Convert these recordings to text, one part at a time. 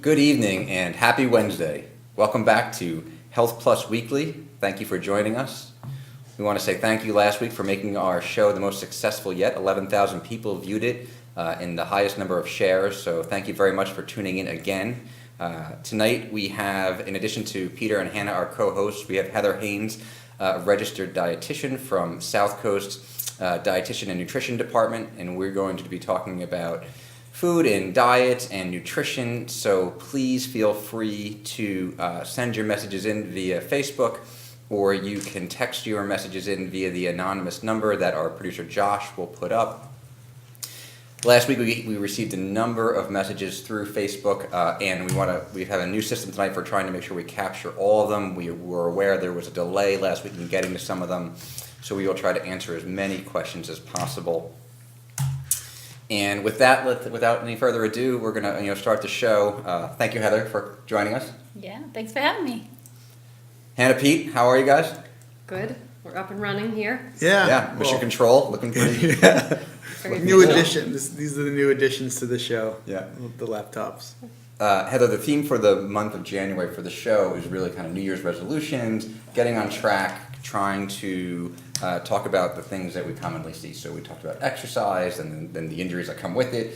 Good evening and happy Wednesday. Welcome back to Health Plus Weekly. Thank you for joining us. We want to say thank you last week for making our show the most successful yet. 11,000 people viewed it in the highest number of shares, so thank you very much for tuning in again. Tonight we have, in addition to Peter and Hannah, our co-hosts, we have Heather Haynes, a registered dietitian from Southcoast Dietitian and Nutrition Department, and we're going to be talking about food and diet and nutrition, so please feel free to send your messages in via Facebook, or you can text your messages in via the anonymous number that our producer Josh will put up. Last week we received a number of messages through Facebook, and we have a new system tonight for trying to make sure we capture all of them. We were aware there was a delay last week in getting to some of them, so we will try to answer as many questions as possible. And with that, without any further ado, we're gonna start the show. Thank you, Heather, for joining us. Yeah, thanks for having me. Hannah, Pete, how are you guys? Good. We're up and running here. Yeah. Mission Control, looking pretty. Yeah. New cool. additions. These are the new additions to the show. Yeah. The laptops. Heather, the theme for the month of January for the show is really kind of New Year's resolutions, getting on track, trying to talk about the things that we commonly see. So we talked about exercise and then the injuries that come with it,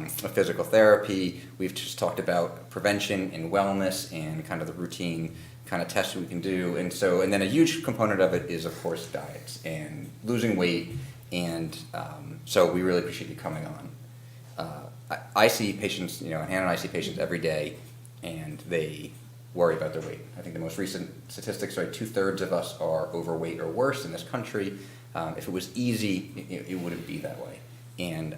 physical therapy. We've just talked about prevention and wellness and kind of the routine kind of tests we can do. And then a huge component of it is, of course, diets and losing weight. And so we really appreciate you coming on. I see patients, and Hannah and I see patients every day, and they worry about their weight. I think the most recent statistics are 2/3 of us are overweight or worse in this country. If it was easy, it wouldn't be that way. And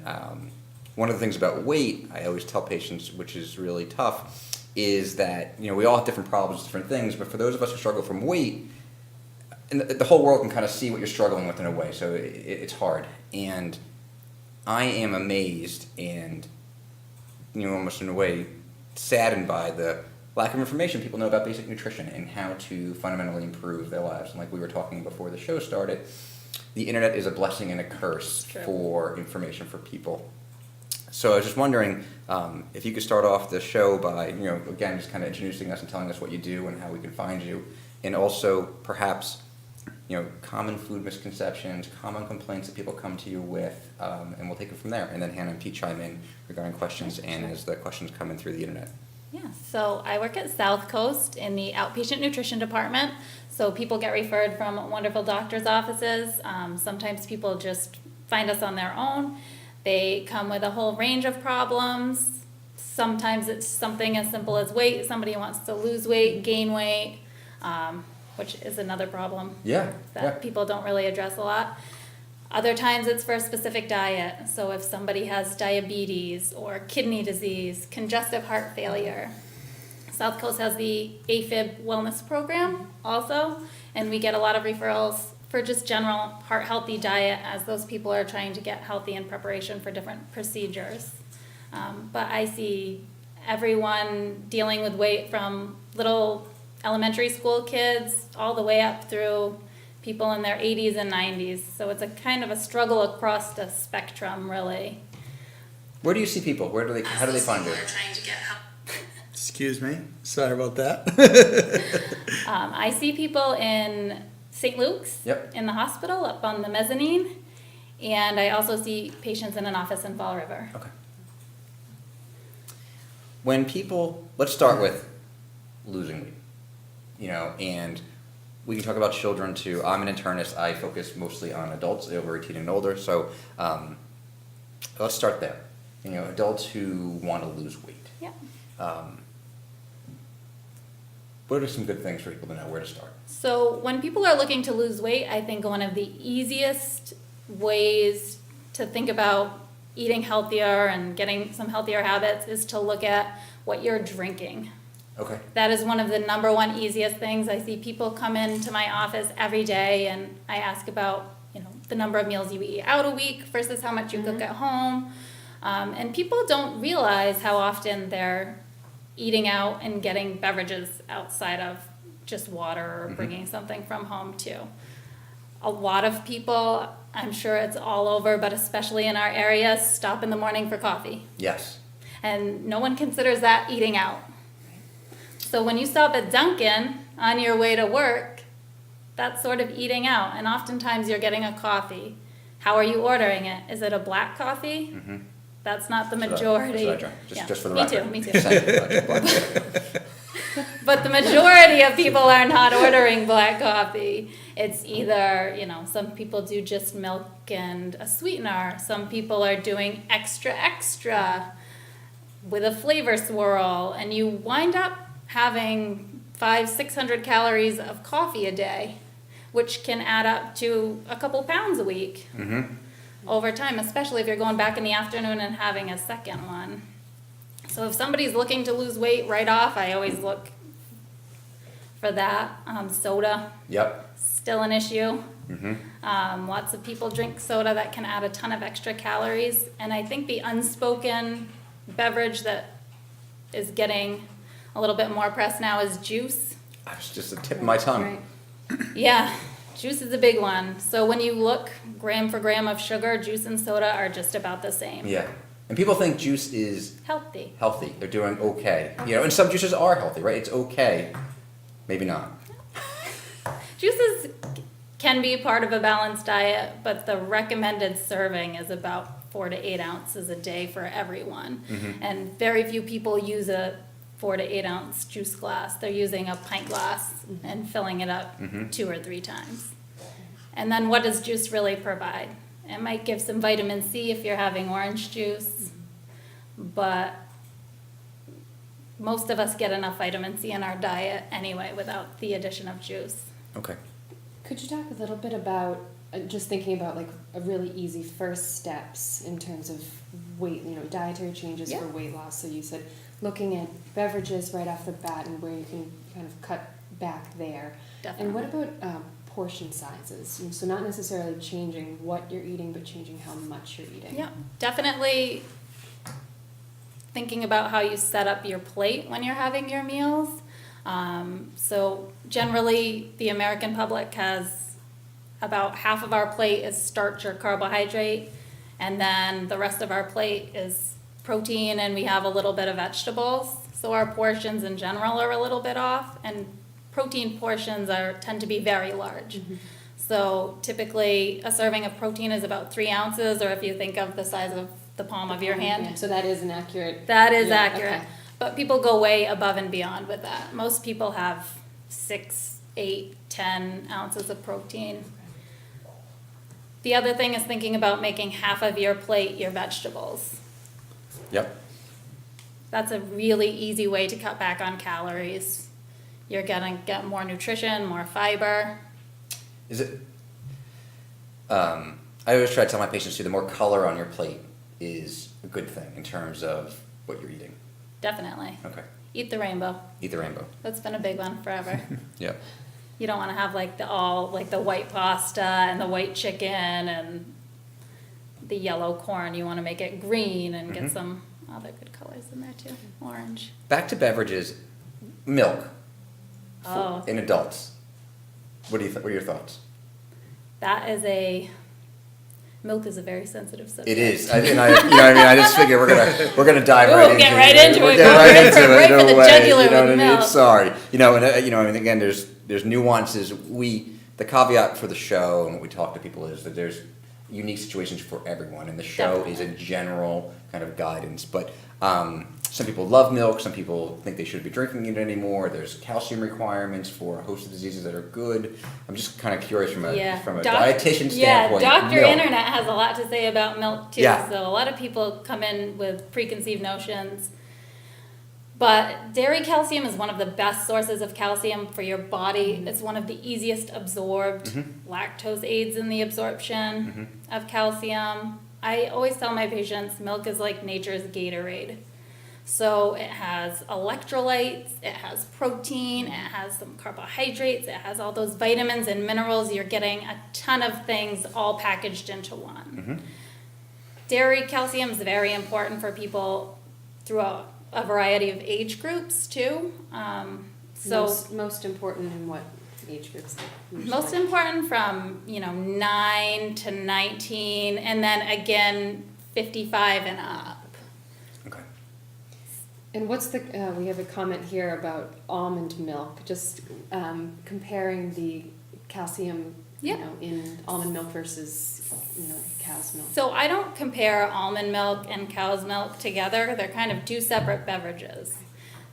one of the things about weight, I always tell patients, which is really tough, is that we all have different problems, different things, but for those of us who struggle from weight, and the whole world can kind of see what you're struggling with in a way, so it's hard. And I am amazed and almost in a way saddened by the lack of information people know about basic nutrition and how to fundamentally improve their lives. And like we were talking before the show started, the internet is a blessing and a curse for information for people. So I was just wondering if you could start off the show by, again, just kind of introducing us and telling us what you do and how we can find you, and also perhaps common food misconceptions, common complaints that people come to you with, and we'll take it from there. And then Hannah and Pete chime in regarding questions and as the questions come in through the internet. Yeah, so I work at Southcoast in the outpatient nutrition department. So people get referred from wonderful doctors' offices. Sometimes people just find us on their own. They come with a whole range of problems. Sometimes it's something as simple as weight. Somebody wants to lose weight, gain weight, which is another problem that people don't really address a lot. Other times it's for a specific diet. So if somebody has diabetes or kidney disease, congestive heart failure. Southcoast has the AFib wellness program also, and we get a lot of referrals for just general heart-healthy diet as those people are trying to get healthy in preparation for different procedures. But I see everyone dealing with weight from little elementary school kids all the way up through people in their 80s and 90s. So it's a kind of a struggle across the spectrum, really. Where do you see people? How do they find you? Excuse me. Sorry about that. I see people in St. Luke's, in the hospital, up on the mezzanine, and I also see patients in an office in Fall River. Okay. Let's start with losing weight, and we can talk about children too. I'm an internist. I focus mostly on adults over 18 and older, so let's start there. Adults who want to lose weight. Yeah. What are some good things for people to know where to start? So when people are looking to lose weight, I think one of the easiest ways to think about eating healthier and getting some healthier habits is to look at what you're drinking. Okay. That is one of the number one easiest things. I see people come into my office every day and I ask about, the number of meals you eat out a week versus how much you cook at home. And people don't realize how often they're eating out and getting beverages outside of just water or bringing something from home too. A lot of people, I'm sure it's all over, but especially in our area, stop in the morning for coffee. Yes. And no one considers that eating out. So when you stop at Dunkin' on your way to work, that's sort of eating out. And oftentimes you're getting a coffee. How are you ordering it? Is it a black coffee? That's not the majority. Should I drink? Just for the me record. Me too. Too. But the majority of people are not ordering black coffee. It's either, some people do just milk and a sweetener. Some people are doing extra with a flavor swirl. And you wind up having 500-600 calories of coffee a day, which can add up to a couple pounds a week over time, especially if you're going back in the afternoon and having a second one. So if somebody's looking to lose weight right off, I always look for that. Soda, Yep. still an issue. Lots of people drink soda that can add a ton of extra calories. And I think the unspoken beverage that is getting a little bit more press now is juice. I was just the tip of my tongue. Right. Yeah, juice is a big one. So when you look gram for gram of sugar, juice and soda are just about the same. Yeah. And people think juice is Healthy. healthy. They're doing okay. And some juices are healthy, right? It's okay. Maybe not. Juices can be part of a balanced diet, but the recommended serving is about 4 to 8 ounces a day for everyone. And very few people use a 4 to 8 ounce juice glass. They're using a pint glass and filling it up 2 or 3 times. And then what does juice really provide? It might give some vitamin C if you're having orange juice, but most of us get enough vitamin C in our diet anyway without the addition of juice. Okay. Could you talk a little bit about just thinking about like a really easy first steps in terms of weight, dietary changes Yeah. for weight loss? So you said looking at beverages right off the bat and where you can kind of cut back there. Definitely. And what about portion sizes? So not necessarily changing what you're eating, but changing how much you're eating. Yeah, definitely thinking about how you set up your plate when you're having your meals. So generally, the American public has about half of our plate is starch or carbohydrate, and then the rest of our plate is protein, and we have a little bit of vegetables. So our portions in general are a little bit off, and protein portions tend to be very large. So typically, a serving of protein is about 3 ounces, or if you think of the size of the palm of your hand. Yeah, so that is an accurate. That is Yeah, accurate. okay. But people go way above and beyond with that. Most people have 6, 8, 10 ounces of protein. The other thing is thinking about making half of your plate your vegetables. Yep. That's a really easy way to cut back on calories. You're gonna get more nutrition, more fiber. Is it? I always try to tell my patients too, the more color on your plate is a good thing in terms of what you're eating. Definitely. Okay. Eat the rainbow. Eat the rainbow. That's been a big one forever. Yep. You don't want to have the white pasta and the white chicken and the yellow corn. You want to make it green and get some other good colors in there too. Orange. Back to beverages. Milk. Oh. In adults. What are your thoughts? Milk is a very sensitive subject. It is. I just figure we're gonna dive right into it. We'll get right into it. Get right into it. Right No for the way. jugular You know with what I mean? milk. Sorry. Again, there's nuances. The caveat for the show and what we talk to people is that there's unique situations for everyone, and the show is a general kind of guidance. But some people love milk. Some people think they shouldn't be drinking it anymore. There's calcium requirements for a host of diseases that are good. I'm just kind of curious from a dietitian standpoint. Yeah, Dr. milk. Internet has a lot to say about milk too. Yeah. So a lot of people come in with preconceived notions. But dairy calcium is one of the best sources of calcium for your body. It's one of the easiest absorbed. Lactose aids in the absorption of calcium. I always tell my patients milk is like nature's Gatorade. So it has electrolytes, it has protein, it has some carbohydrates, it has all those vitamins and minerals. You're getting a ton of things all packaged into one. Dairy calcium is very important throughout a variety of age groups too. Most important in what age groups? Most important from 9 to 19, and then again 55 and up. Okay. And what's the, we have a comment here about almond milk, just comparing the calcium, you Yep. know, in almond milk versus, you know, cow's milk. So I don't compare almond milk and cow's milk together. They're kind of two separate beverages.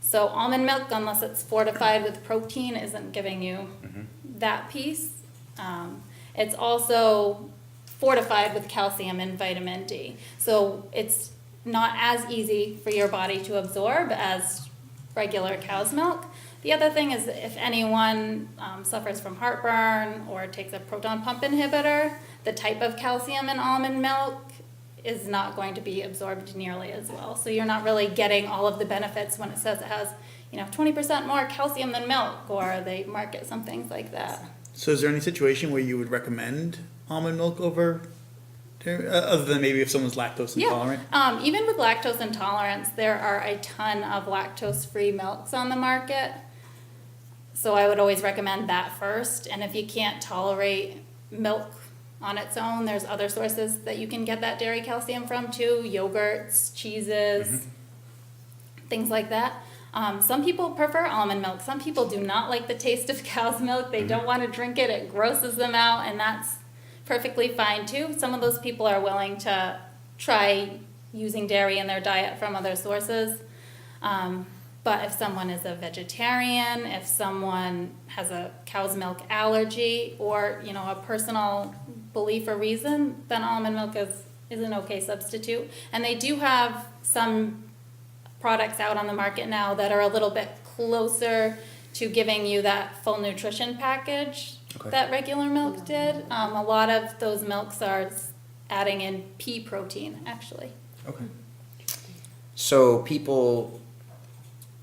So almond milk, unless it's fortified with protein, isn't giving you that piece. It's also fortified with calcium and vitamin D. So it's not as easy for your body to absorb as regular cow's milk. The other thing is if anyone suffers from heartburn or takes a proton pump inhibitor, the type of calcium in almond milk is not going to be absorbed nearly as well. So you're not really getting all of the benefits when it says it has, 20% more calcium than milk, or they market some things like that. So is there any situation where you would recommend almond milk over dairy, other than maybe if someone's lactose intolerant? Yeah, even with lactose intolerance, there are a ton of lactose-free milks on the market. So I would always recommend that first. And if you can't tolerate milk on its own, there's other sources that you can get that dairy calcium from too, yogurts, cheeses, things like that. Some people prefer almond milk. Some people do not like the taste of cow's milk. They don't want to drink it. It grosses them out, and that's perfectly fine too. Some of those people are willing to try using dairy in their diet from other sources. But if someone is a vegetarian, if someone has a cow's milk allergy, or a personal belief or reason, then almond milk is an okay substitute. And they do have some products out on the market now that are a little bit closer to giving you that full nutrition package that regular milk did. A lot of those milks are adding in pea protein, actually. Okay. So people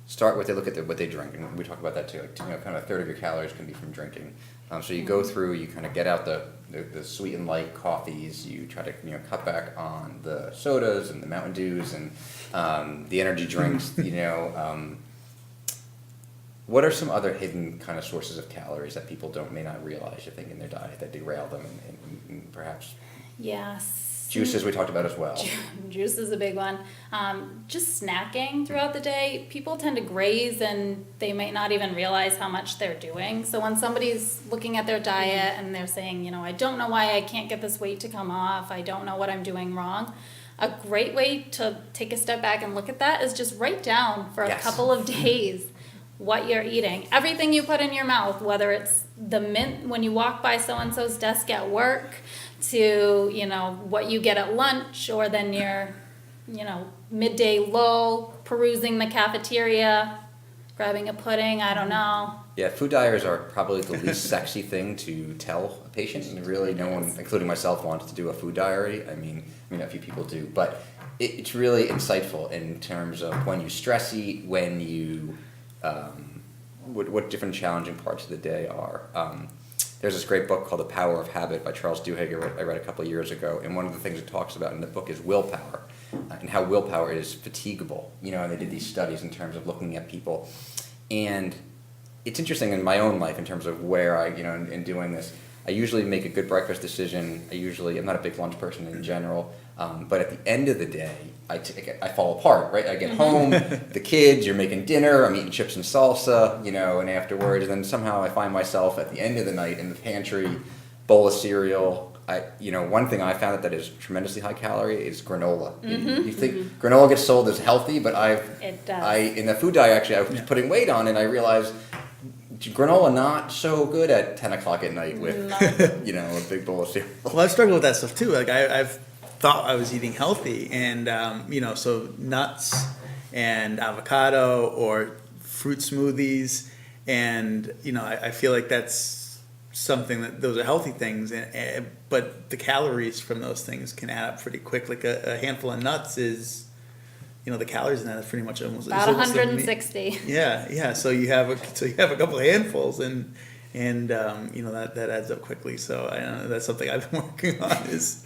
start with, they look at what they drink, and we talk about that too. Like, kind of a third of your calories can be from drinking. So you go through, you kind of get out the sweet and light coffees. You try to cut back on the sodas and the Mountain Dews and the energy drinks. What are some other hidden kind of sources of calories that people may not realize, you think, in their diet that derail them, and perhaps Yes. juices we talked about as well. Juice is a big one. Just snacking throughout the day. People tend to graze and they might not even realize how much they're doing. So when somebody's looking at their diet and they're saying, I don't know why I can't get this weight to come off, I don't know what I'm doing wrong, a great way to take a step back and look at that is just write down for a couple of days what you're eating. Everything you put in your mouth, whether it's the mint when you walk by so-and-so's desk at work, to, what you get at lunch, or then your, midday low, perusing the cafeteria, grabbing a pudding, I don't know. Yeah, food diaries are probably the least sexy thing to tell a patient, and really no one, including myself, wants to do a food diary. I mean, a few people do, but it's really insightful in terms of when you stress eat, when you, what different challenging parts of the day are. There's this great book called The Power of Habit by Charles Duhigg I read a couple of years ago, and one of the things it talks about in the book is willpower, and how willpower is fatigable. And they did these studies in terms of looking at people, and it's interesting in my own life in terms of where I, in doing this, I usually make a good breakfast decision. I'm not a big lunch person in general, but at the end of the day, I fall apart, right? I get home, the kids, you're making dinner, I'm eating chips and salsa, and afterwards, and then somehow I find myself at the end of the night in the pantry, bowl of cereal. One thing I found that is tremendously high calorie is granola. You think granola gets sold as healthy, but It does. in the food diet, actually, I was putting weight on, and I realized granola not so good at 10 o'clock at night with, a big bowl of cereal. Well, I've struggled with that stuff too. Like I've thought I was eating healthy, and so nuts and avocado or fruit smoothies, and I feel like that's something that those are healthy things, but the calories from those things can add up pretty quick. Like a handful of nuts is, the calories in that is pretty much almost About it's almost 160. Yeah. So you have a couple of handfuls, and that adds up quickly. So I know that's something I've been working on is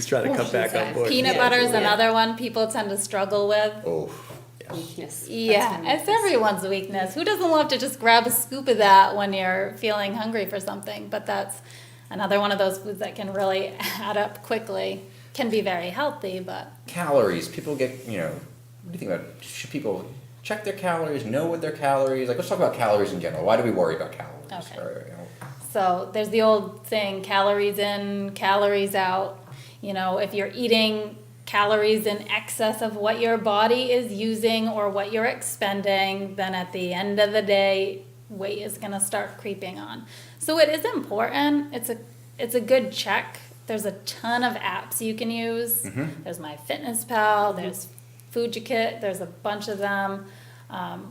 try to cut back on board. Peanut butter is another one people tend to struggle with. Oh, yes. Weakness. Yeah, it's everyone's weakness. Who doesn't love to just grab a scoop of that when you're feeling hungry for something? But that's another one of those foods that can really add up quickly. Can be very healthy, but Calories. People get, what do you think about, check their calories, know what their calories, like let's talk about calories in general. Why do we worry about calories? Okay. Or, So there's the old saying, calories in, calories out. You know, if you're eating calories in excess of what your body is using or what you're expending, then at the end of the day, weight is going to start creeping on. So it is important. It's a good check. There's a ton of apps you can use. There's MyFitnessPal, there's FoodJakit, there's a bunch of them.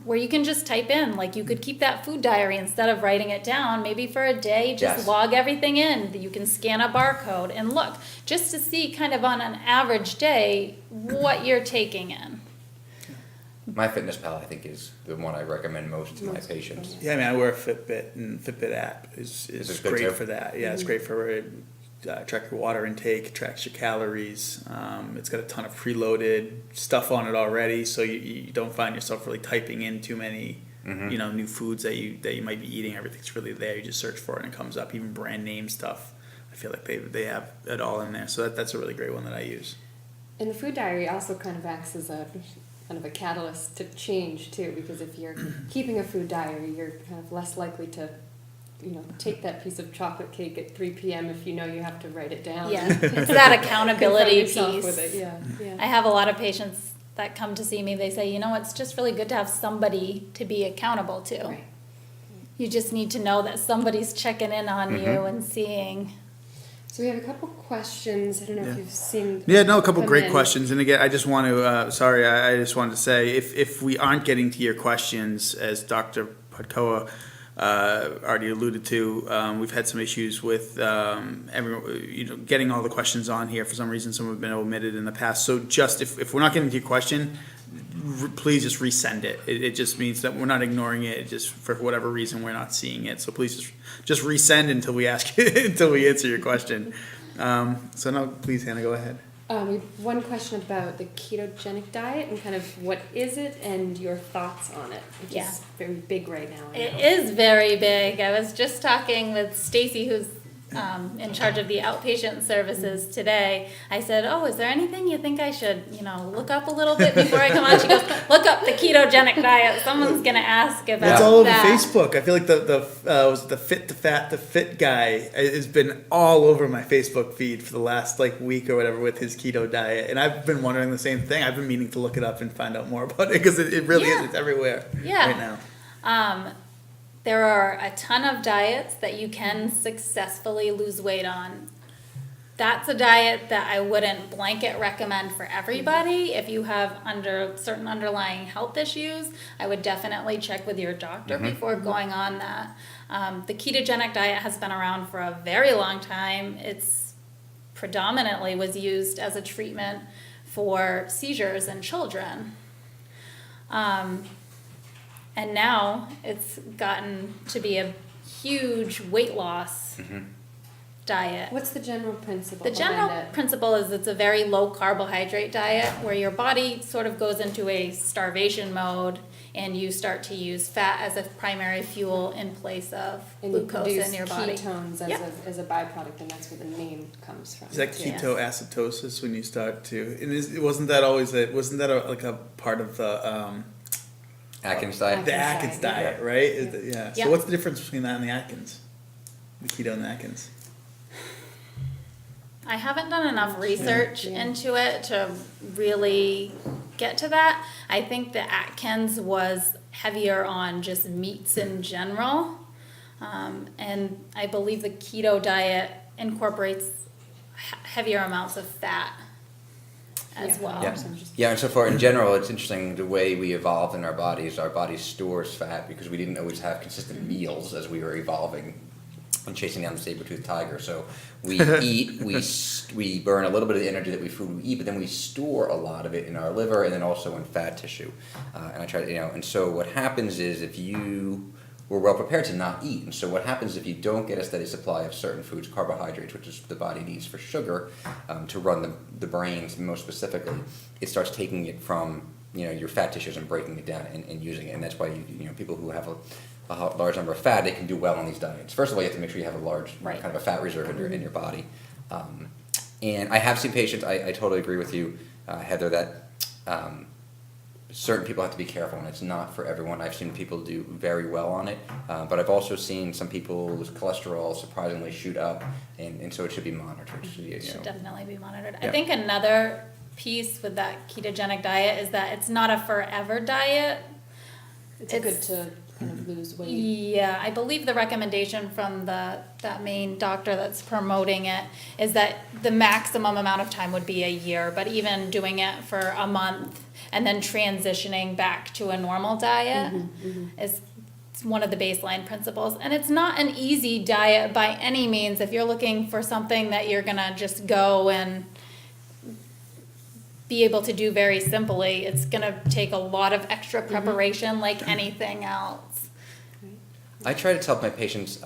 Where you can just type in, like you could keep that food diary instead of writing it down, maybe for a day, just Yes. log everything in. You can scan a barcode and look, just to see kind of on an average day what you're taking in. MyFitnessPal, I think, is the one I recommend most to my patients. Yeah, I mean, I wear a Fitbit, and Fitbit app is it good great too? for that. Yeah, it's great for track your water intake, tracks your calories. It's got a ton of preloaded stuff on it already, so you don't find yourself really typing in too many, new foods that you might be eating. Everything's really there. You just search for it and it comes up. Even brand name stuff, I feel like they have it all in there. So that's a really great one that I use. And the food diary also kind of acts as a kind of a catalyst to change too, because if you're keeping a food diary, you're kind of less likely to, take that piece of chocolate cake at 3 p.m. if you know you have to write it down. Yeah, it's that accountability Confront yourself piece. with it. Yeah. I have a lot of patients that come to see me, they say, it's just really good to have somebody to be accountable to. Right. You just need to know that somebody's checking in on you and seeing. So we have a couple questions. I don't know if you've seen. Yeah, no, a couple come great in. questions. And again, I just want to, I just wanted to say, if we aren't getting to your questions, as Dr. Podkowa already alluded to, we've had some issues with getting all the questions on here. For some reason, some have been omitted in the past. So just if we're not getting to your question, please just resend it. It just means that we're not ignoring it. It just for whatever reason we're not seeing it. So please just resend until we until we answer your question. So now, please, Hannah, go ahead. We have one question about the ketogenic diet and kind of what is it and your thoughts on it, which is very big right now. I know. It is very big. I was just talking with Stacy, who's in charge of the outpatient services today. I said, is there anything you think I should, look up a little bit before I come on? She goes, look up the ketogenic diet. Someone's going to ask about that. It's all over Facebook. I feel like was the Fit to Fat to Fit guy has been all over my Facebook feed for the last week or whatever with his keto diet. And I've been wondering the same thing. I've been meaning to look it up and find out more about it because it really is. It's everywhere right now. There are a ton of diets that you can successfully lose weight on. That's a diet that I wouldn't blanket recommend for everybody. If you have certain underlying health issues, I would definitely check with your doctor before going on that. The ketogenic diet has been around for a very long time. It's predominantly was used as a treatment for seizures in children. And now it's gotten to be a huge weight loss diet. What's the general principle? The general behind it? principle is it's a very low carbohydrate diet where your body sort of goes into a starvation mode and you start to use fat as a primary fuel in place of And you glucose produce in your body. ketones as a byproduct, and that's where the name comes from. Is that Yeah. ketoacidosis when you start to? And wasn't that a part of the Atkins diet. the Atkins diet, right? Yeah. So what's the difference between that and the Atkins? The keto and the Atkins? I haven't done enough research Yeah. into it to really get to that. I think the Atkins was heavier on just meats in general. And I believe the keto diet incorporates heavier amounts of fat as well. Yeah, and so far in general, it's interesting the way we evolved in our bodies stores fat because we didn't always have consistent meals as we were evolving and chasing down the saber-toothed tiger. So we eat, we burn a little bit of the energy that we eat, but then we store a lot of it in our liver and then also in fat tissue. And I try to, and so what happens is if you were well prepared to not eat, and so what happens if you don't get a steady supply of certain foods, carbohydrates, which is the body needs for sugar, to run the brains most specifically, it starts taking it from your fat tissues and breaking it down and using it, and that's why people who have a large number of fat, they can do well on these diets. First of all, you have to make sure you have a large kind of a fat reserve in your body. And I have seen patients, I totally agree with you, Heather, that certain people have to be careful, and it's not for everyone. I've seen people do very well on it, but I've also seen some people's cholesterol surprisingly shoot up, and so it should be monitored. So, It should definitely be monitored. Yeah. I think another piece with that ketogenic diet is that it's not a forever diet. It's good to kind of lose weight. Yeah, I believe the recommendation from that main doctor that's promoting it is that the maximum amount of time would be a year, but even doing it for a month and then transitioning back to a normal diet is one of the baseline principles. And it's not an easy diet by any means. If you're looking for something that you're gonna just go and be able to do very simply, it's gonna take a lot of extra preparation like anything else. I try to tell my patients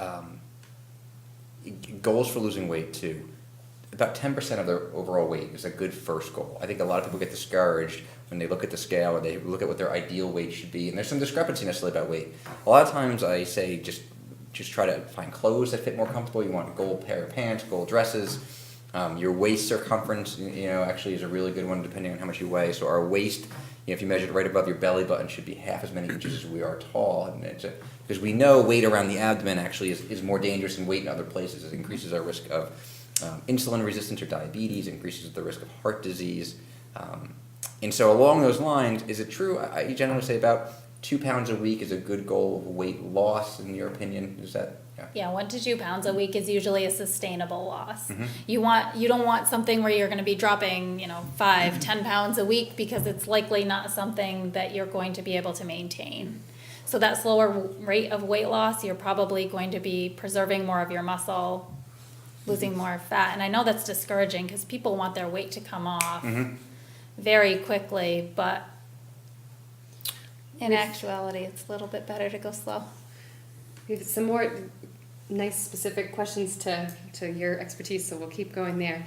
goals for losing weight too. About 10% of their overall weight is a good first goal. I think a lot of people get discouraged when they look at the scale or they look at what their ideal weight should be, and there's some discrepancy necessarily about weight. A lot of times I say just try to find clothes that fit more comfortable. You want a gold pair of pants, gold dresses. Your waist circumference, actually is a really good one depending on how much you weigh. So our waist, if you measure it right above your belly button, should be half as many inches as we are tall. And because we know weight around the abdomen actually is more dangerous than weight in other places. It increases our risk of insulin resistance or diabetes, increases the risk of heart disease. And so along those lines, is it true? I generally say about 2 pounds a week is a good goal of weight loss, in your opinion? Is that... Yeah, 1 to 2 pounds a week is usually a sustainable loss. You don't want something where you're going to be dropping, 5, 10 pounds a week, because it's likely not something that you're going to be able to maintain. So that slower rate of weight loss, you're probably going to be preserving more of your muscle, losing more fat. And I know that's discouraging because people want their weight to come off very quickly, but in actuality, it's a little bit better to go slow. We have some more nice specific questions to your expertise, so we'll keep going there.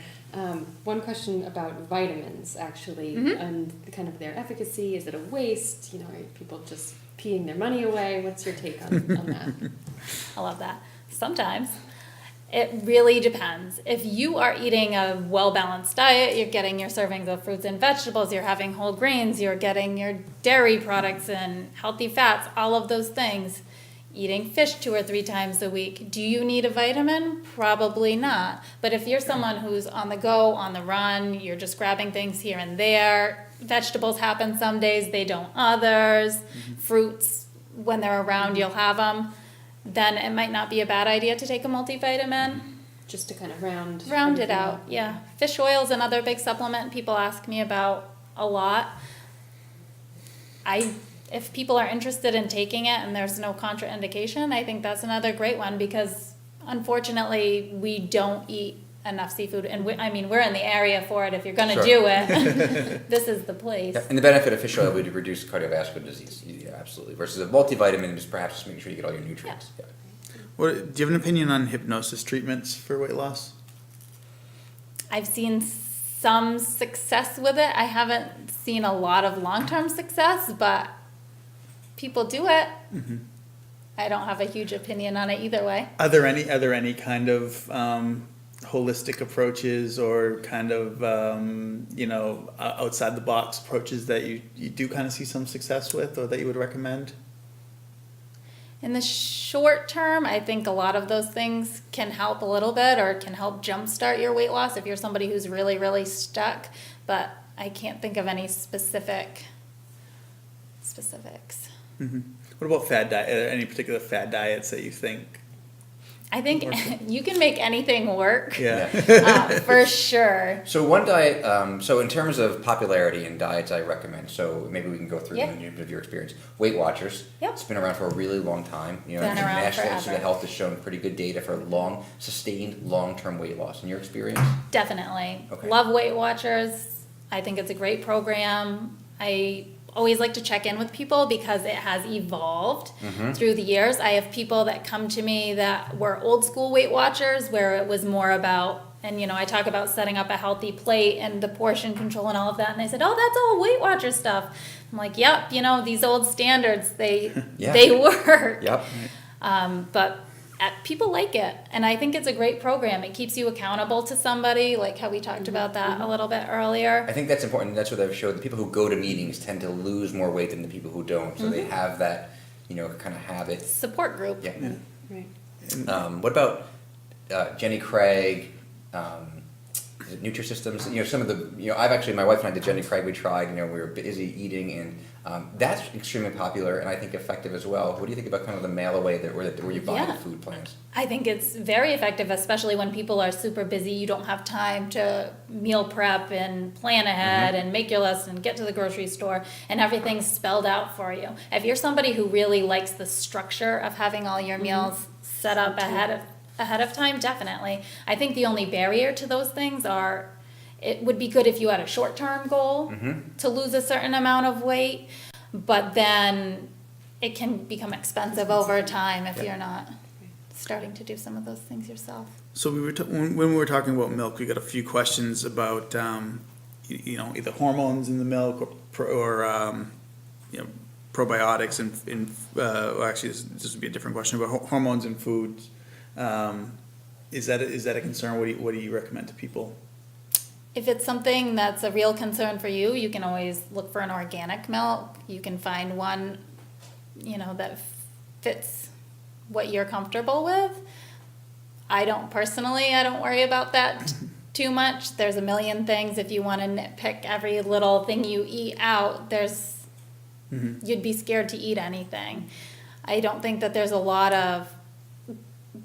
One question about vitamins, actually, and kind of their efficacy. Is it a waste? Are people just peeing their money away? What's your take on that? I love that. Sometimes. It really depends. If you are eating a well-balanced diet, you're getting your servings of fruits and vegetables, you're having whole grains, you're getting your dairy products and healthy fats, all of those things, eating fish 2 or 3 times a week. Do you need a vitamin? Probably not. But if you're someone who's on the go, on the run, you're just grabbing things here and there, vegetables happen some days, they don't others, fruits, when they're around, you'll have them, then it might not be a bad idea to take a multivitamin. Just to kind of round it everything out, yeah. Fish oil is another big supplement people ask me about a lot. If people are interested in taking it and there's no contraindication, I think that's another great one, because unfortunately we don't eat enough seafood, and we're in the area for it. If you're going to do it, this is the place. Yeah, and the benefit of fish oil would reduce cardiovascular disease, absolutely, versus a multivitamin is perhaps just making sure you get all your nutrients. Yeah. Do you have an opinion on hypnosis treatments for weight loss? I've seen some success with it. I haven't seen a lot of long-term success, but people do it. I don't have a huge opinion on it either way. Are there any kind of holistic approaches or kind of outside the box approaches that you do kind of see some success with, or that you would recommend? In the short term, I think a lot of those things can help a little bit, or can help jumpstart your weight loss if you're somebody who's really, really stuck. But I can't think of any specifics. What about fad diet? Are there any particular fad diets that you think? I think you can make anything work. Yeah. For sure. So one diet, so in terms of popularity and diets I recommend, so maybe we can go through them in terms of your experience. Weight Watchers. Yep. It's been around for a really long time. Been around National Institute forever. of Health has shown pretty good data for sustained long-term weight loss. In your experience? Definitely. Okay. Love Weight Watchers. I think it's a great program. I always like to check in with people because it has evolved through the years. I have people that come to me that were old school Weight Watchers, where it was more about, and I talk about setting up a healthy plate and the portion control and all of that, and they said, oh, that's all Weight Watcher stuff. I'm like, yep, these old standards, they work. Yep. But people like it, and I think it's a great program. It keeps you accountable to somebody, like how we talked about that a little bit earlier. I think that's important. That's what they've showed. The people who go to meetings tend to lose more weight than the people who don't. So they have that, kind of habit. Support group. Yeah. Right. What about Jenny Craig? Is it Nutrisystems? Some of the, my wife and I did Jenny Craig. We tried. We were busy eating, and that's extremely popular and I think effective as well. What do you think about kind of the mail away where you buy the food plans? I think it's very effective, especially when people are super busy. You don't have time to meal prep and plan ahead and make your list and get to the grocery store, and everything's spelled out for you. If you're somebody who really likes the structure of having all your meals set up ahead of time, definitely. I think the only barrier to those things are, it would be good if you had a short-term goal to lose a certain amount of weight, but then it can become expensive over time if you're not starting to do some of those things yourself. So when we were talking about milk, we got a few questions about either hormones in the milk or probiotics and actually this would be a different question about hormones in foods. Is that a concern? What do you recommend to people? If it's something that's a real concern for you, you can always look for an organic milk. You can find one, that fits what you're comfortable with. I don't worry about that too much. There's a million things. If you want to nitpick every little thing you eat out, you'd be scared to eat anything. I don't think that there's a lot of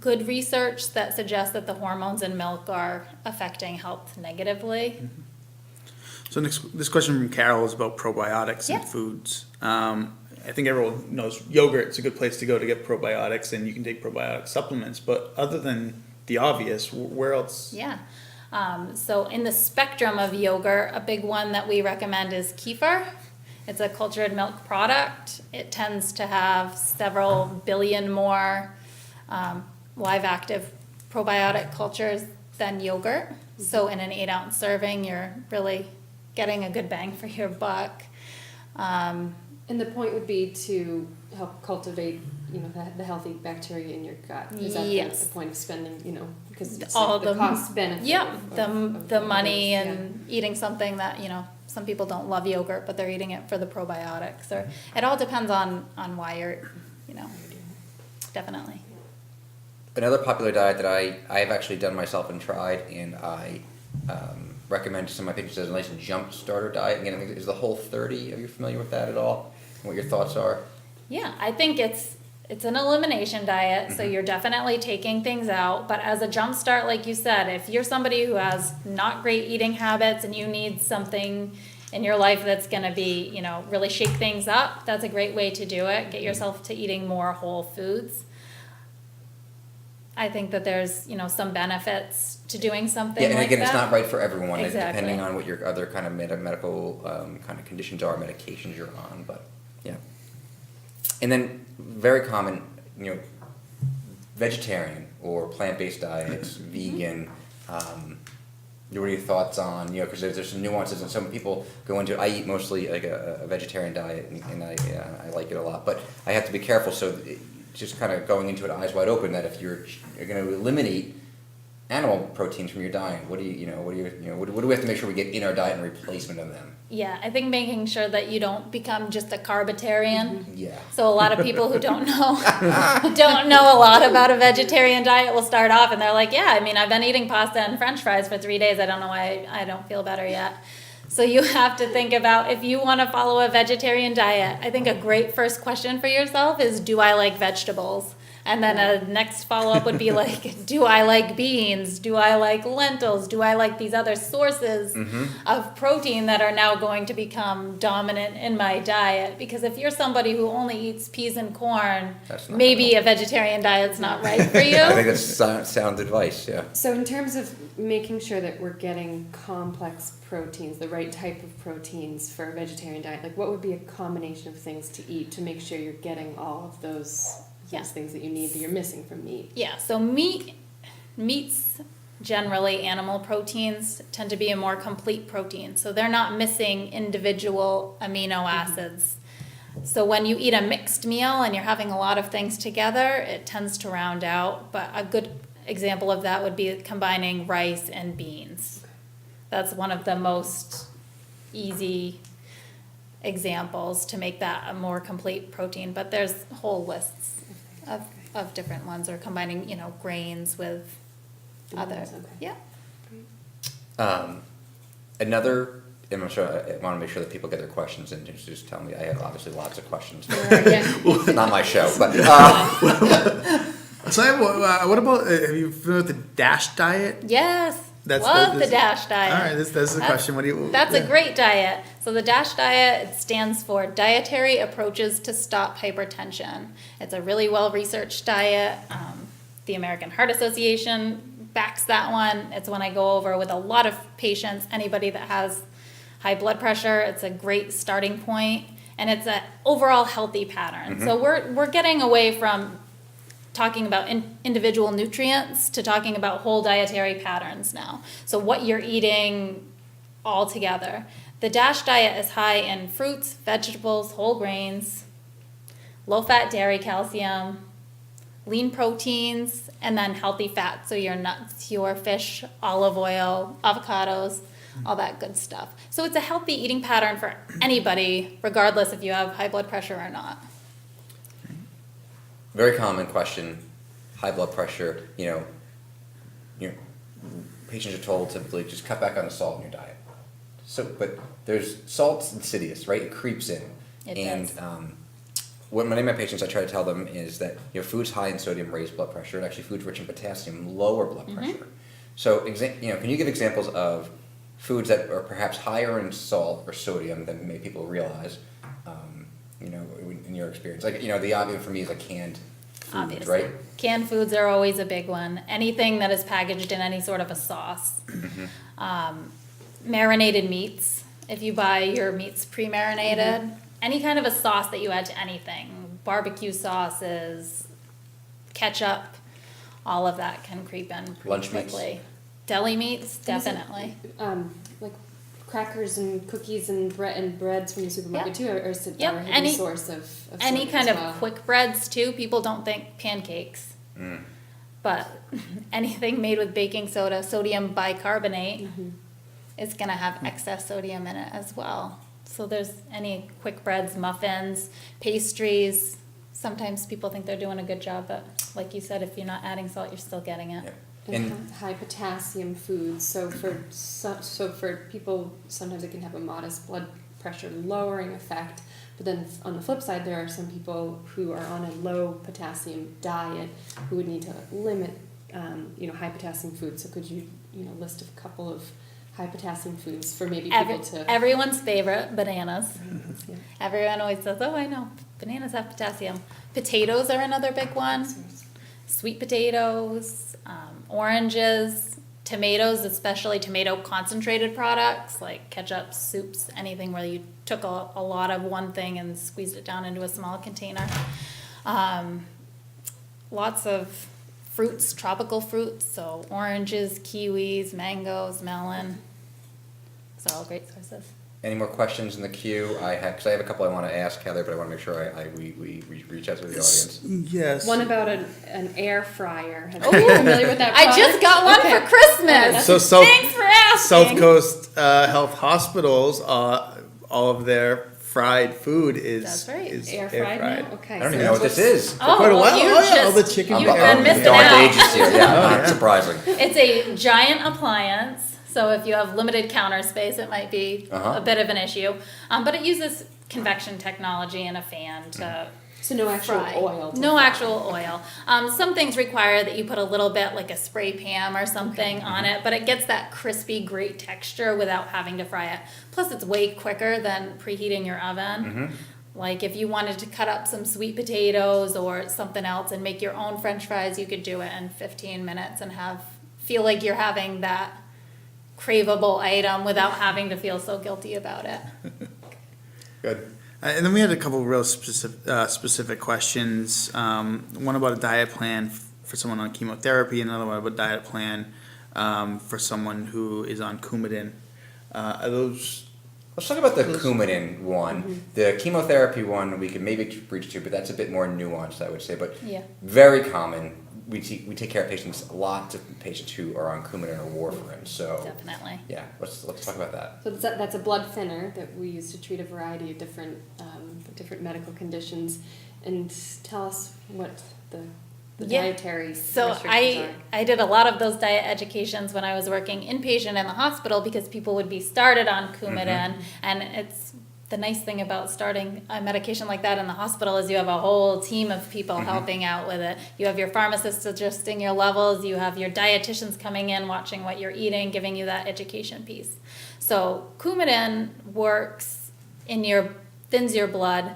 good research that suggests that the hormones in milk are affecting health negatively. So this question from Carol is about probiotics in foods. I think everyone knows yogurt's a good place to go to get probiotics, and you can take probiotic supplements. But other than the obvious, where else? Yeah. So in the spectrum of yogurt, a big one that we recommend is kefir. It's a cultured milk product. It tends to have several billion more live active probiotic cultures than yogurt. So in an 8-ounce serving, you're really getting a good bang for your buck. And the point would be to help cultivate, the healthy bacteria in your gut. Is that the point of spending, because it's all the cost benefit? Yeah, of the money and eating something that, some people don't love yogurt, but they're eating it for the probiotics. Or it all depends on why you're, definitely. Another popular diet that I've actually done myself and tried, and I recommend to some of my patients as a nice jump starter diet. Again, I think is the Whole30. Are you familiar with that at all? And what your thoughts are? Yeah, I think it's an elimination diet, so you're definitely taking things out. But as a jump start, like you said, if you're somebody who has not great eating habits and you need something in your life that's going to be, really shake things up, that's a great way to do it. Get yourself to eating more whole foods. I think that there's, some benefits to doing something like that. Yeah, and again, it's not right for everyone, Exactly. depending on what your other kind of medical kind of conditions are, medications you're on, but yeah. And then very common, vegetarian or plant-based diets, vegan. What are your thoughts on, because there's some nuances and some people go into, I eat mostly like a vegetarian diet and I like it a lot, but I have to be careful, so just kind of going into it eyes wide open that if you're going to eliminate animal proteins from your diet, what do we have to make sure we get in our diet in replacement of them? Yeah, I think making sure that you don't become just a carbitarian. Yeah. So a lot of people who don't know a lot about a vegetarian diet will start off and they're like, yeah, I've been eating pasta and French fries for 3 days. I don't know why I don't feel better yet. So you have to think about, if you want to follow a vegetarian diet, I think a great first question for yourself is, do I like vegetables? And then a next follow-up would be like, do I like beans? Do I like lentils? Do I like these other sources of protein that are now going to become dominant in my diet? Because if you're somebody who only eats peas and corn, maybe a vegetarian diet's not right for you. I think that's sound advice, yeah. So in terms of making sure that we're getting complex proteins, the right type of proteins for a vegetarian diet, like what would be a combination of things to eat to make sure you're getting all of those things that you need that you're missing from meat? Yeah, so meats, generally animal proteins, tend to be a more complete protein. So they're not missing individual amino acids. So when you eat a mixed meal and you're having a lot of things together, it tends to round out. But a good example of that would be combining rice and beans. That's one of the most easy examples to make that a more complete protein. But there's whole lists of different ones, or combining, grains with other. Okay. Yeah. Another, and I'm sure, I want to make sure that people get their questions in. Just tell me, I have obviously lots of questions. Yeah. Not my show, but So what about, have you familiar with the DASH diet? Yes. That's Love the- the DASH diet. All right, that's the question. What do you? That's a great diet. So the DASH diet, it stands for Dietary Approaches to Stop Hypertension. It's a really well-researched diet. The American Heart Association backs that one. It's one I go over with a lot of patients, anybody that has high blood pressure. It's a great starting point, and it's an overall healthy pattern. So we're getting away from talking about individual nutrients to talking about whole dietary patterns now. So what you're eating all together. The DASH diet is high in fruits, vegetables, whole grains, low-fat dairy calcium, lean proteins, and then healthy fats. So your nuts, your fish, olive oil, avocados, all that good stuff. So it's a healthy eating pattern for anybody, regardless if you have high blood pressure or not. very common question, high blood pressure, patients are told typically just cut back on the salt in your diet. So, but there's salt's insidious, right? It creeps in. It and does. what many of my patients, I try to tell them is that foods high in sodium raise blood pressure, and actually foods rich in potassium lower blood pressure. So, can you give examples of foods that are perhaps higher in salt or sodium than maybe people realize? In your experience, the obvious for me is canned foods, Obviously. right? Canned foods are always a big one. Anything that is packaged in any sort of a sauce. Marinated meats, if you buy your meats pre-marinated, any kind of a sauce that you add to anything, barbecue sauces, ketchup, all of that can creep in pretty Lunch meats? quickly. Deli meats, And is it, definitely. like crackers and cookies and breads from the supermarket Yep. too, or is it Yep, a hidden any- source of Any sodium kind as of well? quick breads too. People don't think pancakes, but anything made with baking soda, sodium bicarbonate, is gonna have excess sodium in it as well. So there's any quick breads, muffins, pastries. Sometimes people think they're doing a good job, but like you said, if you're not adding salt, you're still getting it. Yeah. And And high potassium foods. So for people, sometimes it can have a modest blood pressure lowering effect. But then on the flip side, there are some people who are on a low potassium diet who would need to limit, high potassium foods. So could you, list a couple of high potassium foods for maybe people to. Everyone's favorite, bananas. Yeah. Everyone always says, oh, I know, bananas have potassium. Potatoes are another big one. Sweet potatoes, oranges, tomatoes, especially tomato concentrated products like ketchup, soups, anything where you took a lot of one thing and squeezed it down into a small container. Lots of fruits, tropical fruits, so oranges, kiwis, mangoes, melon. Those are all great sources. any more questions in the queue? Because I have a couple I want to ask Heather, but I want to make sure we reach out to the audience. Yes. One about an air fryer. Are Oh, you familiar with that I product? just got one Okay. for Christmas. So Thanks for asking. Southcoast Health Hospitals, all of their fried food is That's right. is Air fried now? Okay. I don't so even know what this is. Oh, quite a well, while. you Oh, yeah, all just, the chicken you've air- been missing Dark out. ages here, yeah, Oh, not yeah. surprising. It's a giant appliance, so if you have limited counter space, it might be a bit of an issue. But it uses convection technology and a fan to So no actual fry. oil. to No fry. actual oil. Some things require that you put a little bit, like a spray pan or something on it, but it gets that crispy, great texture without having to fry it. Plus, it's way quicker than preheating your oven. Like if you wanted to cut up some sweet potatoes or something else and make your own French fries, you could do it in 15 minutes and feel like you're having that craveable item without having to feel so guilty about it. Good. And then we had a couple real specific questions. One about a diet plan for someone on chemotherapy, another one about a diet plan for someone who is on Coumadin. Are those Let's talk about the Coumadin one. The chemotherapy one we can maybe reach to, but that's a bit more nuanced, I would say. But Yeah. very common. We take care of patients, lots of patients who are on Coumadin or warfarin. So Definitely. yeah, let's talk about that. So that's a blood thinner that we use to treat a variety of different medical conditions. And tell us what the Yeah. dietary So restrictions I did a lot of those diet educations when I was working inpatient in the hospital because people would be started on Coumadin, and it's the nice thing about starting a medication like that in the hospital is you have a whole team of people helping out with it. You have your pharmacist adjusting your levels, you have your dietitians coming in watching what you're eating, giving you that education piece. So Coumadin works thins your blood.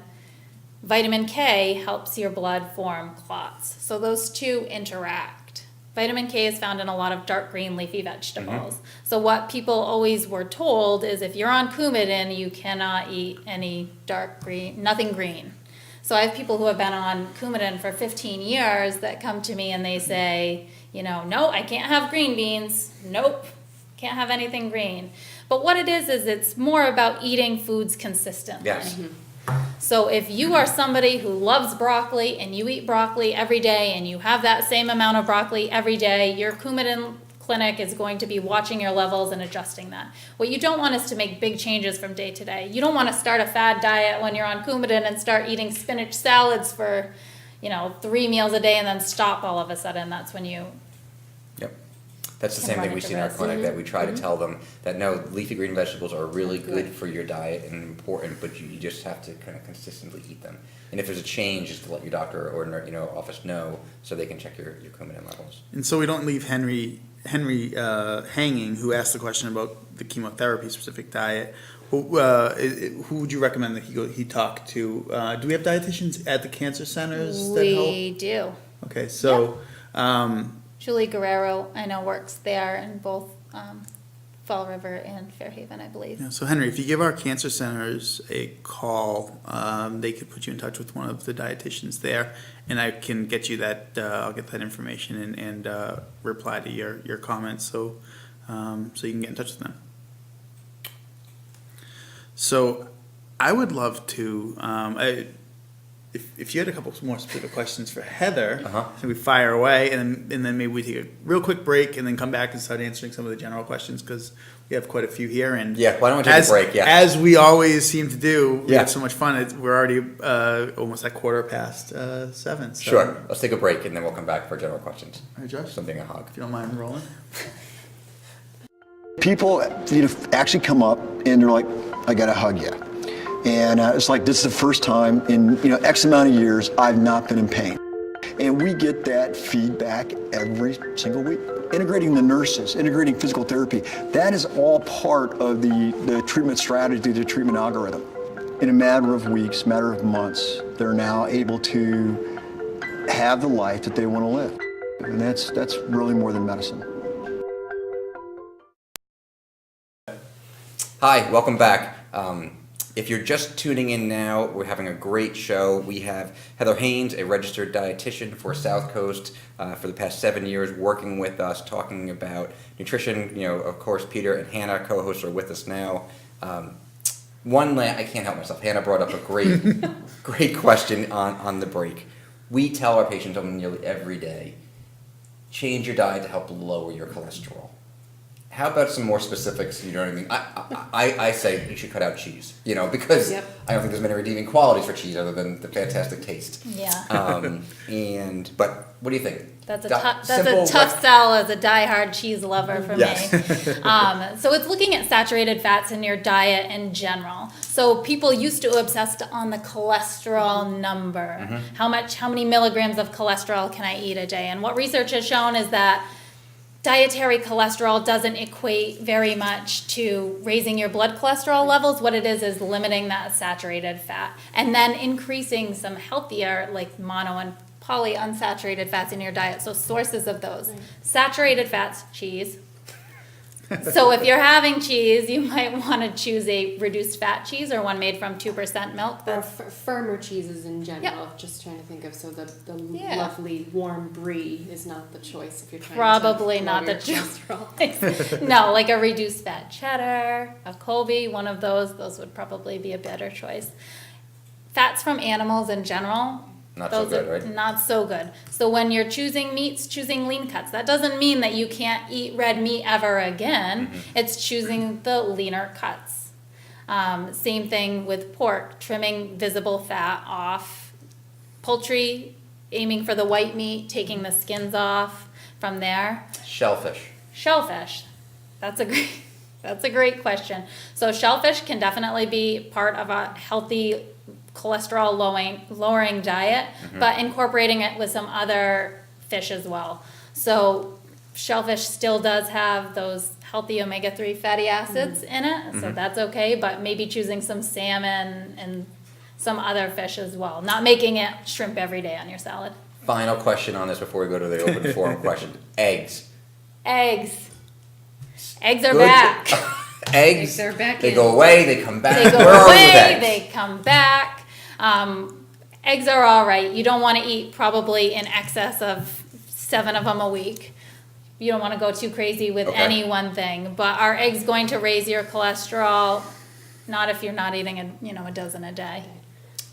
Vitamin K helps your blood form clots. So those two interact. Vitamin K is found in a lot of dark green leafy vegetables. So what people always were told is if you're on Coumadin, you cannot eat any dark green, nothing green. So I have people who have been on Coumadin for 15 years that come to me and they say, no, I can't have green beans. Nope, can't have anything green. But what it is it's more about eating foods consistently. Yes. So if you are somebody who loves broccoli and you eat broccoli every day and you have that same amount of broccoli every day, your Coumadin clinic is going to be watching your levels and adjusting that. What you don't want is to make big changes from day to day. You don't want to start a fad diet when you're on Coumadin and start eating spinach salads for, 3 meals a day and then stop all of a sudden. That's when you Yep. That's the Can same run thing we into see in our risk. clinic, that we try to tell them that no, leafy green vegetables are really good for your diet and important, but you just have to kind of consistently eat them. And if there's a change, just to let your doctor or office know so they can check your Coumadin levels. And so we don't leave Henry hanging, who asked the question about the chemotherapy specific diet. Who would you recommend that he talk to? Do we have dietitians at the cancer centers that help? We do. Okay, so Julie Guerrero, I know, works there in both Fall River and Fairhaven, I believe. yeah, so Henry, if you give our cancer centers a call, they could put you in touch with one of the dietitians there, and I can get you that. I'll get that information and reply to your comments, so you can get in touch with them. So I would love to. If you had a couple more specific questions for Heather, so we fire away, and then maybe we take a real quick break, and then come back and start answering some of the general questions, because we have quite a few here. And Yeah, why don't we take a break? Yeah. as we always seem to do, we Yeah. have so much fun. We're already almost at 7:15. So. Sure. Let's take a break and then we'll come back for general questions. All right, Josh, Something a hug. if you don't mind rolling. People, actually come up and they're like, I gotta hug you. And it's like, this is the first time in, X amount of years I've not been in pain. And we get that feedback every single week. Integrating the nurses, integrating physical therapy, that is all part of the treatment strategy, the treatment algorithm. In a matter of weeks, matter of months, they're now able to have the life that they want to live. And that's really more than medicine. Hi, welcome back. If you're just tuning in now, we're having a great show. We have Heather Haynes, a registered dietitian for Southcoast for the past 7 years, working with us, talking about nutrition. Of course, Peter and Hannah, co-hosts, are with us now. I can't help myself. Hannah brought up a great question on the break. We tell our patients nearly every day, change your diet to help lower your cholesterol. How about some more specifics? You know what I mean? I say you should cut out cheese, because Yep. I don't think there's many redeeming qualities for cheese other than the fantastic taste. Yeah. But what do you think? That's a Simple tough sell as a diehard cheese lover for Yes. me. So it's looking at saturated fats in your diet in general. So people used to obsess on the cholesterol number. How many milligrams of cholesterol can I eat a day? And what research has shown is that dietary cholesterol doesn't equate very much to raising your blood cholesterol levels. What it is limiting that saturated fat and then increasing some healthier like mono and polyunsaturated fats in your diet. So sources of those. Saturated fats, cheese, So if you're having cheese, you might want to choose a reduced fat cheese or one made from 2% milk. Or That's firmer cheeses in general. Just trying to think of the Yeah. lovely warm brie is not the choice if you're trying probably to not the choice. No, like a reduced fat cheddar, a Colby, one of those would probably be a better choice. Fats from animals in general. Not so those good, are right? Not so good. So when you're choosing meats, choosing lean cuts. That doesn't mean that you can't eat red meat ever again. Mm-hmm. It's choosing the leaner cuts. Same thing with pork, trimming visible fat off. Poultry, aiming for the white meat, taking the skins off from there. Shellfish. Shellfish. That's a great question. So shellfish can definitely be part of a healthy cholesterol lowering diet, but incorporating it with some other fish as well. So shellfish still does have those healthy omega-3 fatty acids in it, so that's okay, but maybe choosing some salmon and some other fish as well. Not making it shrimp every day on your salad. Final question on this before we go to the open forum question. Eggs. Eggs. Eggs are Good. back. Eggs. They're back They in. go away, they come back. They go Where are we with away, eggs? they come back. Eggs are all right. You don't want to eat probably in excess of 7 of them a week. You don't want to go too crazy with Okay. any one thing. But are eggs going to raise your cholesterol? Not if you're not eating a dozen a day.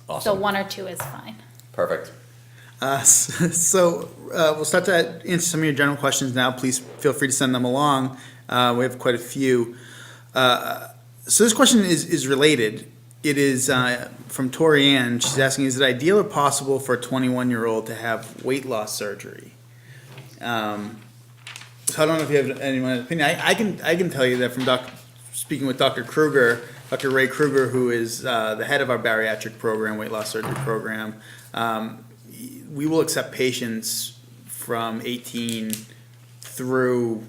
So Awesome. 1 or 2 is fine. Perfect. So we'll start to answer some of your general questions now. Please feel free to send them along. We have quite a few. So this question is related. It is from Tori Ann. She's asking, is it ideal or possible for a 21-year-old to have weight loss surgery? So I don't know if you have anyone's opinion. I can tell you that from speaking with Dr. Kruger, Dr. Ray Kruger, who is the head of our bariatric program, weight loss surgery program. We will accept patients from 18 through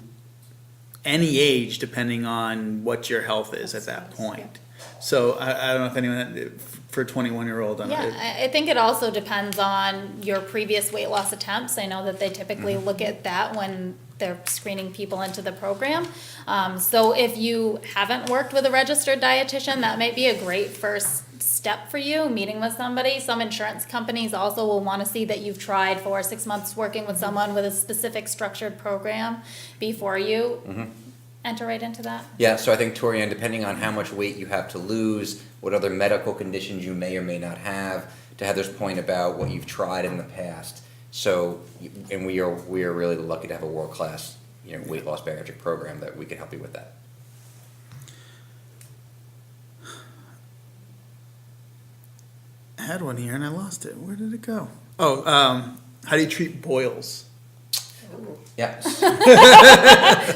any age, depending on what your health is at that point. So I don't know if anyone, for a 21-year-old. Yeah, I think it also depends on your previous weight loss attempts. I know that they typically look at that when they're screening people into the program. So if you haven't worked with a registered dietitian, that might be a great first step for you, meeting with somebody. Some insurance companies also will want to see that you've tried for 6 months working with someone with a specific structured program before you enter right into that. Yeah, so I think, Torian, depending on how much weight you have to lose, what other medical conditions you may or may not have, to Heather's point about what you've tried in the past. So, and we are really lucky to have a world-class, weight loss bariatric program that we can help you with that. I had one here and I lost it. Where did it go? Oh, how do you treat boils? Yes.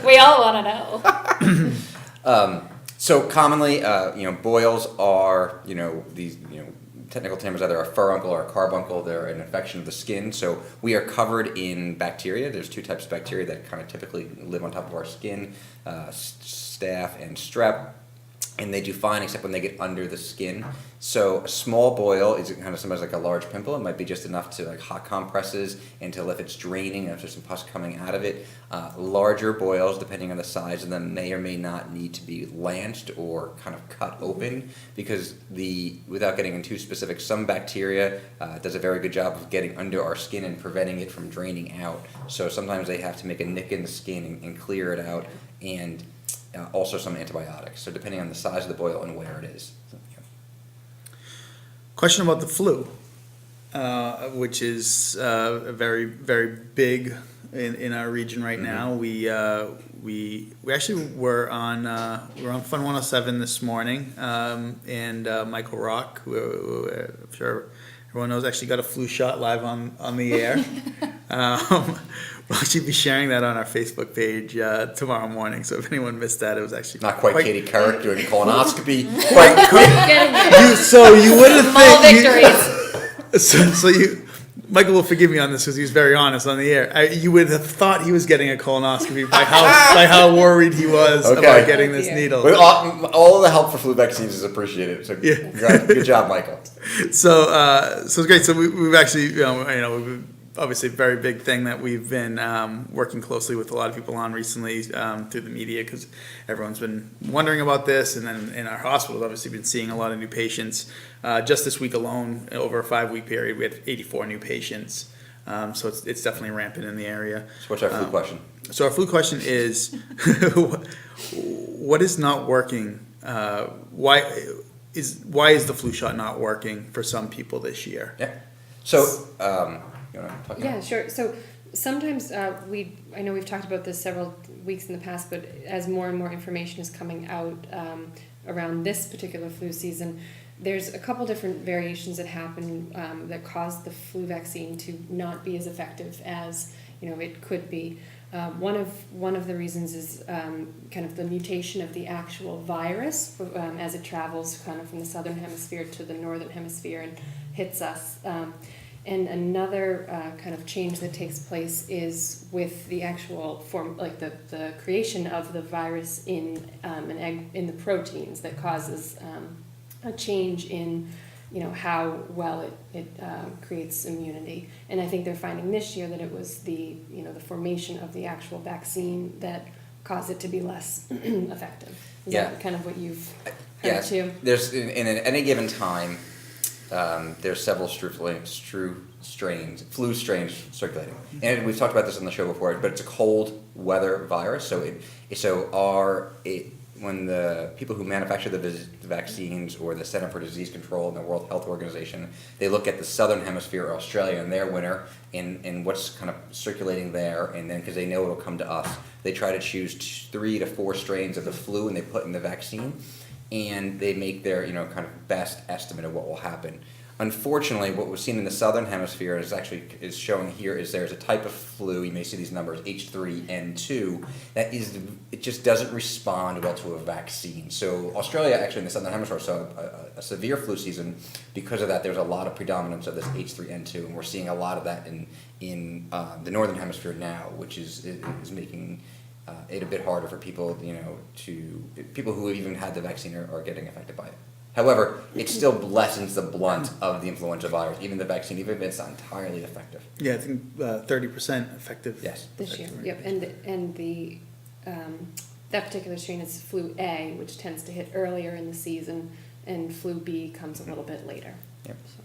We all want to know. So commonly, boils are, these, technical terms, either a furuncle or a carbuncle. They're an infection of the skin. So we are covered in bacteria. There's 2 types of bacteria that kind of typically live on top of our skin, staph and strep. And they do fine except when they get under the skin. So a small boil is kind of sometimes like a large pimple. It might be just enough to like hot compresses until if it's draining and if there's some pus coming out of it. Larger boils, depending on the size of them, may or may not need to be lanced or kind of cut open because without getting into specific, some bacteria does a very good job of getting under our skin and preventing it from draining out. So sometimes they have to make a nick in the skin and clear it out, and also some antibiotics. So depending on the size of the boil and where it is. Question about the flu, which is very, very big in our region right now. We actually were on Fun 107 this morning, and Michael Rock, who I'm sure everyone knows, actually got a flu shot live on the air. We'll actually be sharing that on our Facebook page tomorrow morning. So if anyone missed that, it was actually Not quite Katie Couric doing colonoscopy. So you would have Small victories. Michael will forgive me on this because he was very honest on the air. You would have thought he was getting a colonoscopy by how worried he was about getting this needle. But all of the help for flu vaccines is appreciated. So good job, Michael. So it's great. So we've actually, we've obviously a very big thing that we've been working closely with a lot of people on recently through the media, because everyone's been wondering about this, and then in our hospitals obviously been seeing a lot of new patients. Just this week alone, over a 5-week period, we had 84 new patients. So it's definitely rampant in the area. So what's our flu question? So our flu question is, what is not working? Why is the flu shot not working for some people this year? Yeah. So, you want to talk? Yeah, sure. So sometimes I know we've talked about this several weeks in the past, but as more and more information is coming out around this particular flu season, there's a couple different variations that happen that cause the flu vaccine to not be as effective as it could be. One of the reasons is kind of the mutation of the actual virus as it travels kind of from the southern hemisphere to the northern hemisphere and hits us. And another kind of change that takes place is with the actual form, like the creation of the virus in an egg, in the proteins that causes a change in how well it creates immunity. And I think they're finding this year that it was the formation of the actual vaccine that caused it to be less effective. Is that kind of what you've heard too? There's in any given time, there's several flu strains circulating, and we've talked about this on the show before. But it's a cold weather virus, when the people who manufacture the vaccines, or the Center for Disease Control and the World Health Organization, they look at the southern hemisphere, Australia, and their winter, and what's kind of circulating there, and then because they know it'll come to us, they try to choose 3 to 4 strains of the flu, and they put in the vaccine, and they make their kind of best estimate of what will happen. Unfortunately, what we've seen in the southern hemisphere is showing here is there's a type of flu, you may see these numbers, H3N2, it just doesn't respond well to a vaccine. So Australia, actually in the southern hemisphere, saw a severe flu season. Because of that, there's a lot of predominance of this H3N2, and we're seeing a lot of that in the northern hemisphere now, which is making it a bit harder for people, people who even had the vaccine are getting affected by it. However, it still lessens the blunt of the influenza virus, even the vaccine, even if it's not entirely effective. Yeah, I think 30% effective. Yes. This year, yep. And the that particular strain is flu A, which tends to hit earlier in the season, and flu B comes a little bit later. Yep. So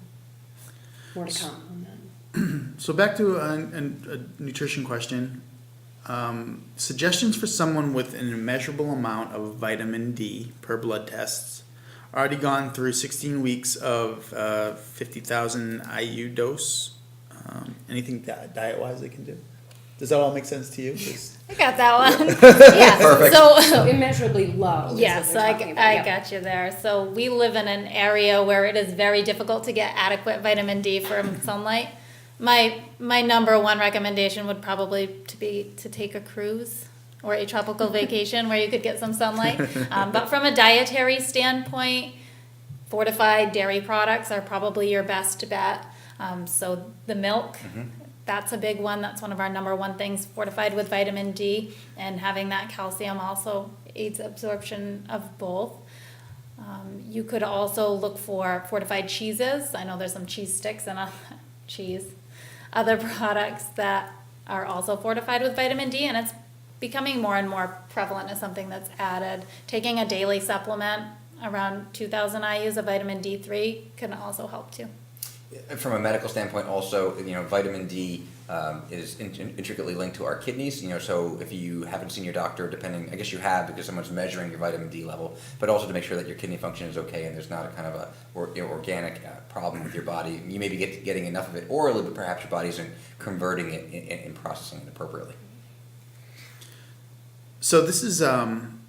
more to come on that. So back to a nutrition question. Suggestions for someone with an immeasurable amount of vitamin D per blood tests. Already gone through 16 weeks of 50,000 IU dose. Anything diet-wise they can do? Does that all make sense to you? I got that one. Yeah. Perfect. So Immeasurably low. yes, I got you there. So we live in an area where it is very difficult to get adequate vitamin D from sunlight. My number one recommendation would probably be to take a cruise or a tropical vacation where you could get some sunlight. But from a dietary standpoint, fortified dairy products are probably your best bet. So the milk, that's a big one. That's one of our number one things, fortified with vitamin D, and having that calcium also aids absorption of both. You could also look for fortified cheeses. I know there's some cheese sticks and other products that are also fortified with vitamin D, and it's becoming more and more prevalent as something that's added. Taking a daily supplement around 2,000 IUs of vitamin D3 can also help too. From a medical standpoint, also, vitamin D is intricately linked to our kidneys. So if you haven't seen your doctor, I guess you have because someone's measuring your vitamin D level, but also to make sure that your kidney function is okay and there's not a kind of organic problem with your body. You may be getting enough of it orally, but perhaps your body isn't converting it and processing it appropriately. So this is kind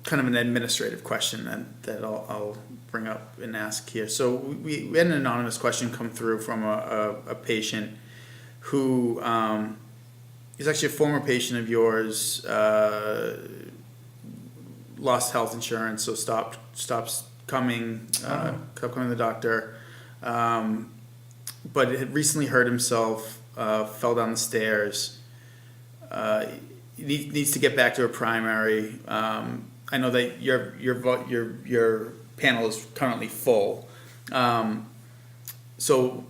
of an administrative question that I'll bring up and ask here. So we had an anonymous question come through from a patient who is actually a former patient of yours, lost health insurance, so stopped coming to the doctor, but had recently hurt himself, fell down the stairs. Needs to get back to a primary. I know that your panel is currently full. So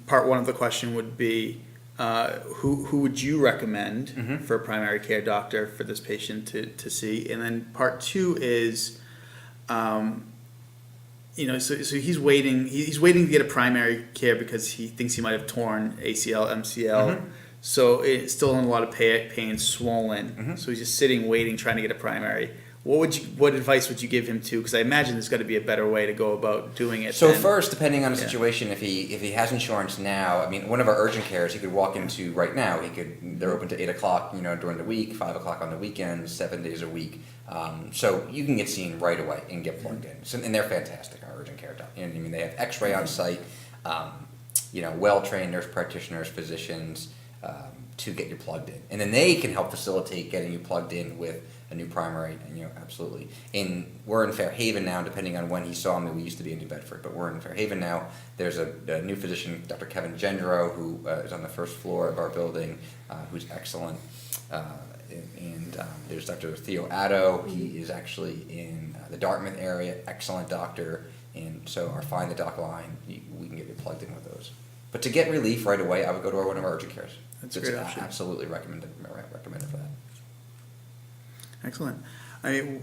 part one of the question would be, who would you recommend for a primary care doctor for this patient to see? And then part two is, so he's waiting to get a primary care because he thinks he might have torn ACL, MCL. So it's still in a lot of pain, swollen. So he's just sitting, waiting, trying to get a primary. What advice would you give him to? Because I imagine there's got to be a better way to go about doing it. So first, depending on the situation, if he has insurance now, I mean, one of our urgent cares he could walk into right now. They're open to 8 o'clock, during the week, 5 o'clock on the weekends, 7 days a week. So you can get seen right away and get plugged in. So, and they're fantastic, our urgent care doctors. I mean, they have X-ray on site, well-trained nurse practitioners, physicians, to get you plugged in, and then they can help facilitate getting you plugged in with a new primary. And absolutely. And we're in Fairhaven now. Depending on when he saw me, we used to be in New Bedford, but we're in Fairhaven now. There's a new physician, Dr. Kevin Gendro, who is on the first floor of our building, who's excellent. And there's Dr. Theo Addo. He is actually in the Dartmouth area. Excellent doctor. And so our Find the Doc line, we can get you plugged in with those. But to get relief right away, I would go to one of our urgent cares. That's a great option. Absolutely recommended for that. Excellent.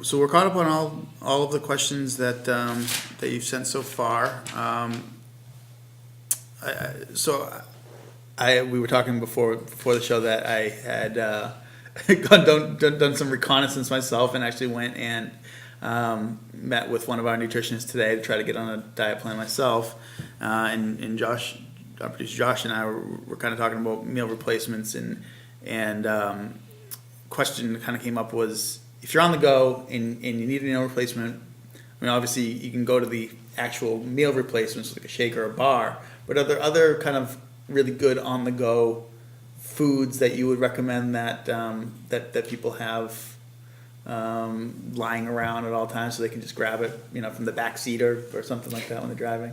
So we're caught up on all of the questions that you've sent so far. We were talking before the show that I had done some reconnaissance myself and actually went and met with one of our nutritionists today to try to get on a diet plan myself. And Josh, our producer Josh, and I were kind of talking about meal replacements, and question that kind of came up was, if you're on the go and you need a meal replacement, I mean, obviously you can go to the actual meal replacements like a shake or a bar, but are there other kind of really good on the go foods that you would recommend that that people have lying around at all times so they can just grab it, from the back seat or something like that when they're driving?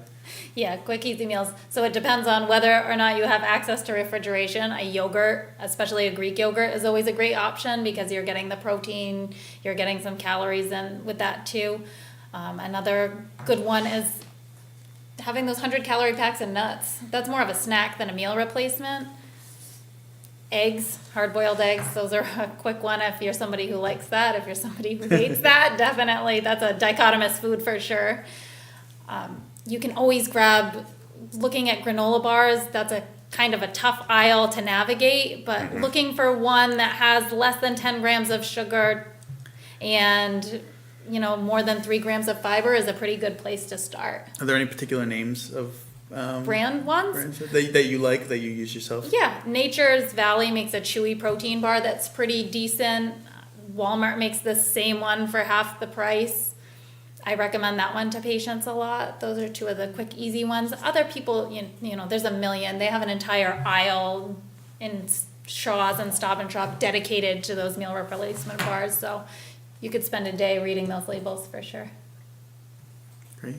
Yeah, quick, easy meals. So it depends on whether or not you have access to refrigeration. A yogurt, especially a Greek yogurt, is always a great option because you're getting the protein, you're getting some calories in with that too. Another good one is having those 100-calorie packs of nuts. That's more of a snack than a meal replacement. Eggs, hard-boiled eggs, those are a quick one if you're somebody who likes that. If you're somebody who hates that, definitely, that's a dichotomous food for sure. You can always grab, looking at granola bars, that's a kind of a tough aisle to navigate, but looking for one that has less than 10 grams of sugar and more than 3 grams of fiber is a pretty good place to start. Are there any particular names of brand ones brands that you like, that you use yourself? Yeah, Nature's Valley makes a chewy protein bar that's pretty decent. Walmart makes the same one for half the price. I recommend that one to patients a lot. Those are two of the quick, easy ones. Other people, there's a million. They have an entire aisle in Shaw's and Stop & Shop dedicated to those meal replacement bars. So you could spend a day reading those labels for sure. Great.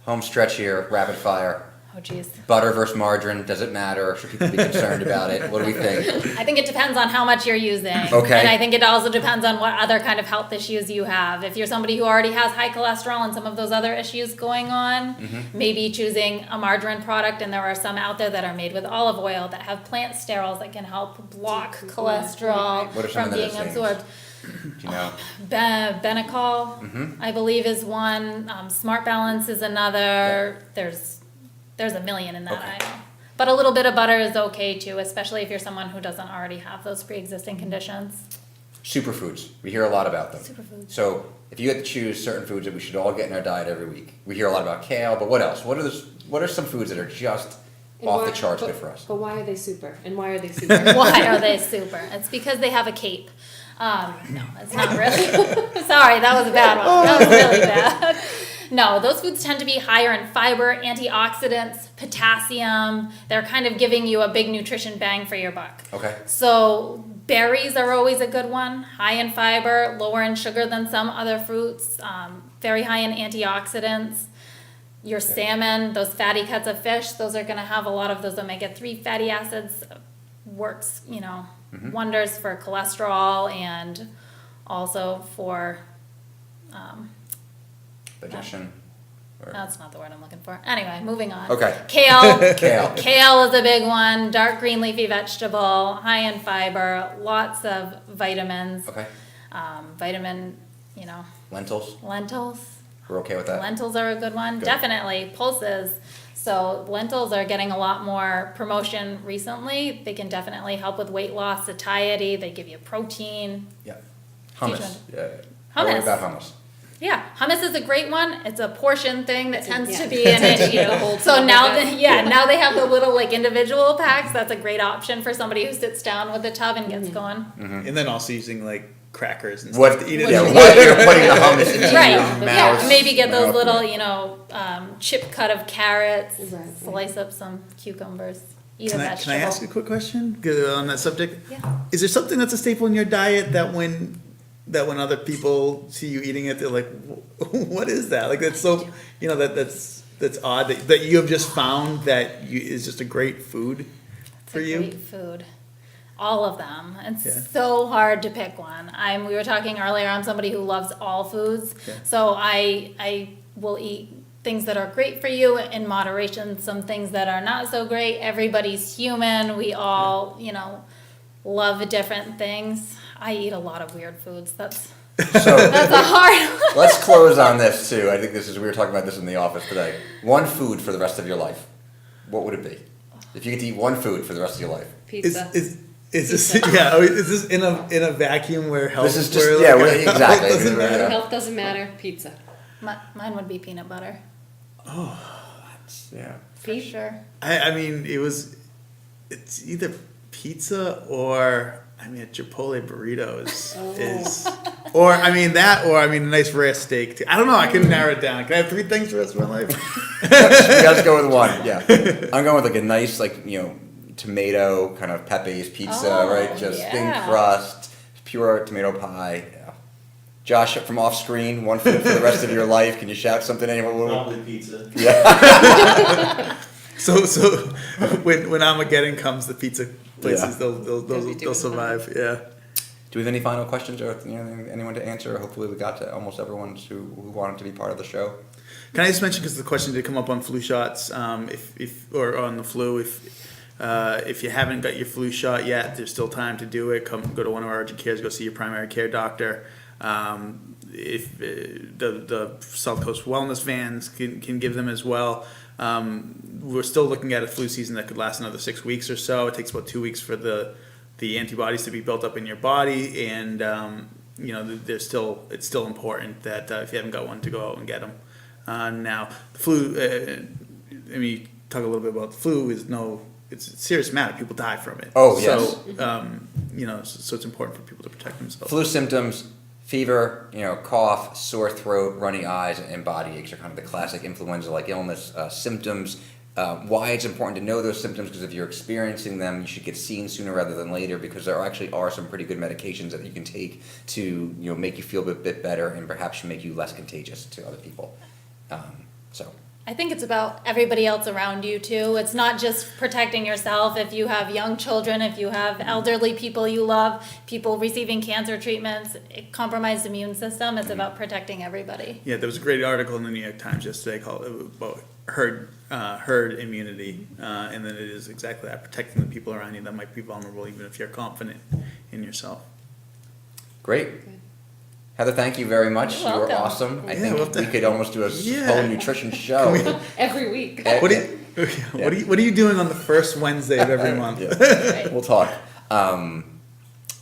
Home stretch here, rapid fire. Oh, geez. Butter versus margarine, does it matter? Should people be concerned about it? What do we think? I think it depends on how much you're using. Okay. And I think it also depends on what other kind of health issues you have. If you're somebody who already has high cholesterol and some of those other issues going on, maybe choosing a margarine product, and there are some out there that are made with olive oil that have plant sterols that can help block cholesterol What are some from of the being other things? absorbed. Do you know? Benecol, I believe, is one. Smart Balance is another. There's a million in that Okay. aisle. But a little bit of butter is okay too, especially if you're someone who doesn't already have those pre-existing conditions. Superfoods. We hear a lot about them. Superfoods. So if you had to choose certain foods that we should all get in our diet every week, we hear a lot about kale, but what else? What are some foods that are just off the charts good for us? But why are they super? And why are they super? Why are they super? It's because they have a cape. No, it's not really. Sorry, that was a bad one. That was really bad. No, those foods tend to be higher in fiber, antioxidants, potassium. They're kind of giving you a big nutrition bang for your buck. Okay. So berries are always a good one. High in fiber, lower in sugar than some other fruits. Very high in antioxidants. Your salmon, those fatty cuts of fish, those are going to have a lot of those omega-3 fatty acids. Works, wonders for cholesterol and also for Digestion. Or- That's not the word I'm looking for. Anyway, moving on. Okay. Kale. Kale. Kale is a big one. Dark green leafy vegetable, high in fiber, lots of vitamins. Okay. Vitamin, Lentils. lentils. We're okay with that. Lentils are a good one. Good. Definitely. Pulses. So lentils are getting a lot more promotion recently. They can definitely help with weight loss, satiety. They give you protein. Yeah. Huge Hummus. one. Yeah. How Hummus. about hummus? Yeah, hummus is a great one. It's a portion thing that tends yeah. to be an issue. So tub now, of it. now they have the little individual packs. That's a great option for somebody who sits down with the tub and gets going. And then also using crackers and What? stuff to eat it. Yeah. What you're putting the hummus into Right. your Yeah. mouth. Maybe get those mouth. little, chip cut of carrots. Right. Slice up some cucumbers. Eat a Can I vegetable. ask a quick question on that subject? Yeah. Is there something that's a staple in your diet that when other people see you eating it, they're like, "What is that?" Like that's so that's odd that you have just found that is just a great food It's for a you. great food. All of them. It's Yeah. so hard to pick one. We were talking earlier, I'm somebody who loves all foods. Yeah. So I will eat things that are great for you in moderation, some things that are not so great. Everybody's human. We all, love different things. I eat a lot of weird foods. That's So a hard let's close on this too. I think we were talking about this in the office today. One food for the rest of your life. What would it be? If you could eat one food for the rest of your life. Pizza. Is this is this in a vacuum where health? This is just where, yeah, like, well, exactly. doesn't matter? Yeah. Health doesn't matter. Pizza. Mine would be peanut butter. Yeah. For sure. I mean, it's either pizza or a Chipotle burrito is or a nice rare steak too. I don't know. I couldn't narrow it down. Can I have three things for the rest of my life? You guys go with one. Yeah. I'm going with a nice tomato kind of Pepe's pizza, Oh, right? Just thin yeah. crust, pure tomato pie. Yeah. Josh, from off screen, one food for the rest of your life. Can you shout something? Anyone? Probably pizza. Yeah. So when Armageddon comes, the pizza places Yeah. they'll survive. Yeah. Do we have any final questions or anyone to answer? Hopefully, we got to almost everyone who wanted to be part of the show. Can I just mention, because the question did come up on flu shots, or on the flu, if you haven't got your flu shot yet, there's still time to do it. Go to one of our urgent cares, go see your primary care doctor. If the Southcoast wellness vans can give them as well. We're still looking at a flu season that could last another 6 weeks or so. It takes about 2 weeks for the antibodies to be built up in your body, and it's still important that if you haven't got one, to go out and get them. Now the flu, you talk a little bit about the flu. It's a serious matter. People die from it. Oh, yes. So so it's important for people to protect themselves. Flu symptoms: fever, cough, sore throat, runny eyes, and body aches are kind of the classic influenza-like illness symptoms. Why it's important to know those symptoms, because if you're experiencing them, you should get seen sooner rather than later, because there actually are some pretty good medications that you can take to make you feel a bit better and perhaps make you less contagious to other people. I think it's about everybody else around you too. It's not just protecting yourself. If you have young children, if you have elderly people you love, people receiving cancer treatments, compromised immune system, it's about protecting everybody. Yeah, there was a great article in the New York Times yesterday called about herd immunity, and then it is exactly that, protecting the people around you that might be vulnerable, even if you're confident in yourself. Great. Heather, thank you very much. You're You were welcome. awesome. I Yeah, think we'll have to- we could almost do a Yeah. whole nutrition show. Every week. What are you doing on the first Wednesday of every month? Yeah. We'll talk.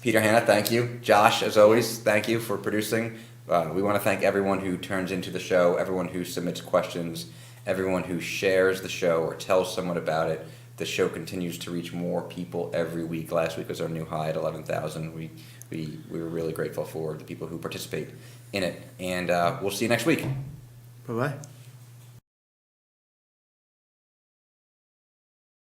Peter, Hannah, thank you. Josh, as always, thank you for producing. We want to thank everyone who turns into the show, everyone who submits questions, everyone who shares the show or tells someone about it. The show continues to reach more people every week. Last week was our new high at 11,000. We were really grateful for the people who participate in it. And we'll see you next week. Bye-bye.